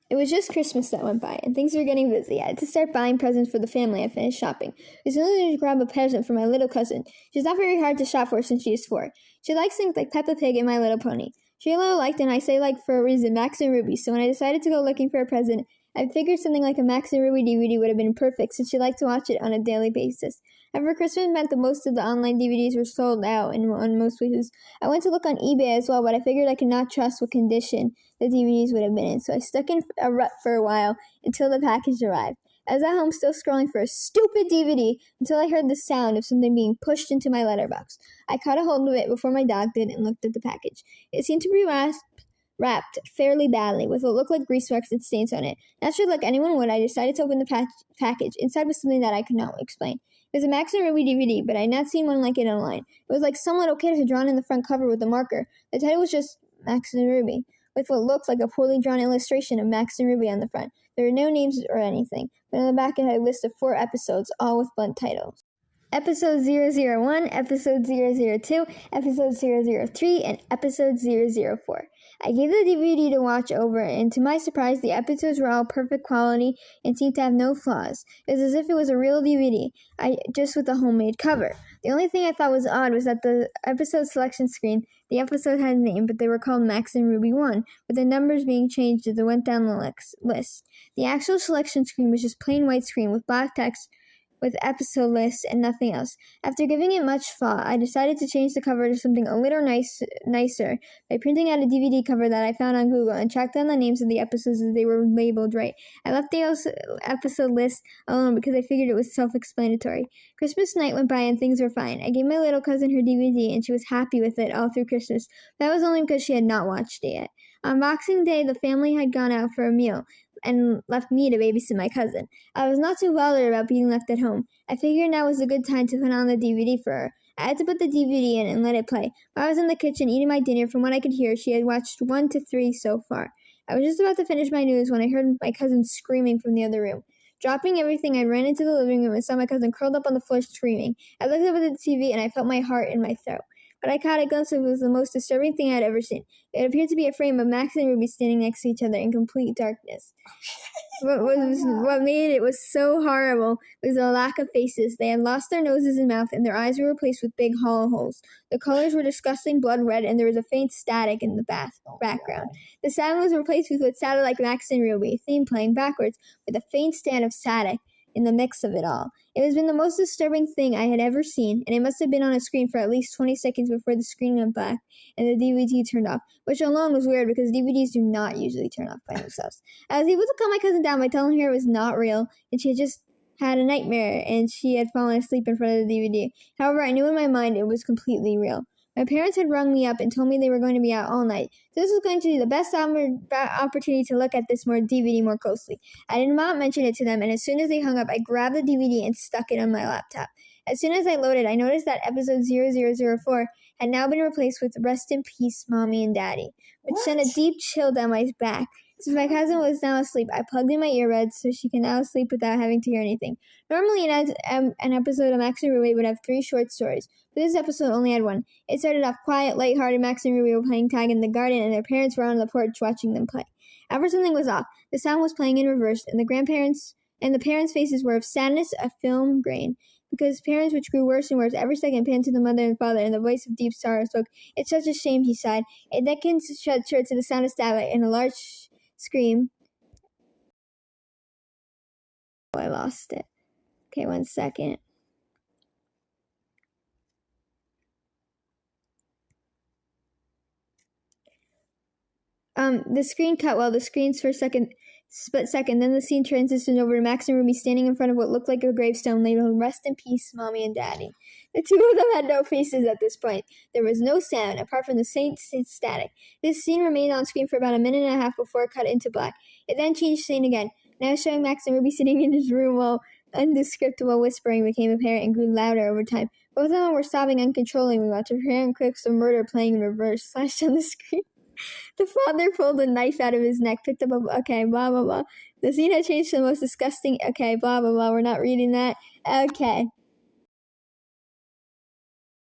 It was just Christmas that went by, and things were getting busy. I had to start buying presents for the family. I finished shopping. I was going to grab a present for my little cousin. She's not very hard to shop for since she is 4. She likes things like Peppa Pig and My Little Pony. Shayla liked, and I say like for a reason, Max and Ruby. So when I decided to go looking for a present, I figured something like a Max and Ruby DVD would have been perfect since she liked to watch it on a daily basis. However, Christmas meant that most of the online DVDs were sold out in most places. I went to look on eBay as well, but I figured I could not trust what condition the DVDs would have been in, so I stuck in a rut for a while until the package arrived. I was at home still scrolling for a stupid DVD until I heard the sound of something being pushed into my letterbox. I caught a hold of it before my dog did and looked at the package. It seemed to be wrapped fairly badly, with what looked like grease marks and stains on it. Naturally, like anyone would, I decided to open the package. Inside was something that I could not explain. It was a Max and Ruby DVD, but I had not seen one like it online. It was like some little kid had drawn in the front cover with a marker. The title was just Max and Ruby, with what looked like a poorly drawn illustration of Max and Ruby on the front. There were no names or anything, but on the back it had a list of 4 episodes, all with blunt titles. Episode 001, Episode 002, Episode 003, and Episode 004. I gave the DVD to watch over, and to my surprise, the episodes were all perfect quality and seemed to have no flaws. It was as if it was a real DVD, just with a homemade cover. The only thing I thought was odd was that the episode selection screen, the episode had a name, but they were called Max and Ruby 1, with the numbers being changed as it went down the list. The actual selection screen was just plain white screen with black text with episode lists and nothing else. After giving it much thought, I decided to change the cover to something a little nicer by printing out a DVD cover that I found on Google and tracked down the names of the episodes as they were labeled right. I left the episode list alone because I figured it was self-explanatory. Christmas night went by and things were fine. I gave my little cousin her DVD and she was happy with it all through Christmas. That was only because she had not watched it yet. On Boxing Day, the family had gone out for a meal and left me to babysit my cousin. I was not too bothered about being left at home. I figured now was a good time to put on the DVD for her. I had to put the DVD in and let it play. While I was in the kitchen eating my dinner, from what I could hear, she had watched 1 to 3 so far. I was just about to finish my news when I heard my cousin screaming from the other room. Dropping everything, I ran into the living room and saw my cousin curled up on the floor screaming. I looked up at the TV and I felt my heart in my throat. But I caught a glimpse of it was the most disturbing thing I had ever seen. It appeared to be a frame of Max and Ruby standing next to each other in complete darkness. What made it was so horrible was the lack of faces. They had lost their noses and mouth, and their eyes were replaced with big hollow holes. The colors were disgusting blood red, and there was a faint static in the background. The sound was replaced with what sounded like Max and Ruby, theme playing backwards, with a faint stand of static in the mix of it all. It has been the most disturbing thing I had ever seen, and it must have been on a screen for at least 20 seconds before the screen went black and the DVD turned off, which alone was weird because DVDs do not usually turn off by themselves. I was able to calm my cousin down by telling her it was not real, and she had just had a nightmare, and she had fallen asleep in front of the DVD. However, I knew in my mind it was completely real. My parents had rung me up and told me they were going to be out all night. So this was going to be the best opportunity to look at this DVD more closely. I did not mention it to them, and as soon as they hung up, I grabbed the DVD and stuck it on my laptop. As soon as I loaded, I noticed that episode 0004 had now been replaced with Rest in Peace, Mommy and Daddy, which sent a deep chill down my back. Since my cousin was now asleep, I plugged in my earbuds so she can now sleep without having to hear anything. Normally, an episode of Max and Ruby would have 3 short stories, but this episode only had 1. It started off quiet, lighthearted. Max and Ruby were playing tag in the garden, and their parents were on the porch watching them play. After something was off, the sound was playing in reverse, and the parents' faces were of sadness, a film grain, because parents which grew worse and worse every second panned to the mother and father, and the voice of deep sorrow spoke. "It's such a shame," he sighed. It then shut short to the sound of static and a large scream. Oh, I lost it. Okay, 1 second. The screen cut while the screens for a split second, then the scene transitioned over to Max and Ruby standing in front of what looked like a gravestone labeled "Rest in Peace, Mommy and Daddy." The 2 of them had no faces at this point. There was no sound, apart from the faint static. This scene remained on screen for about a minute and a half before it cut into black. It then changed scene again, now showing Max and Ruby sitting in his room while undescriptible whispering became apparent and grew louder over time. Both of them were sobbing uncontrollably while apparent clips of murder playing in reverse flashed on the screen. The father pulled a knife out of his neck, picked up okay, blah, blah, blah. The scene had changed to the most disgusting, okay, blah, blah, blah. We're not reading that. Okay.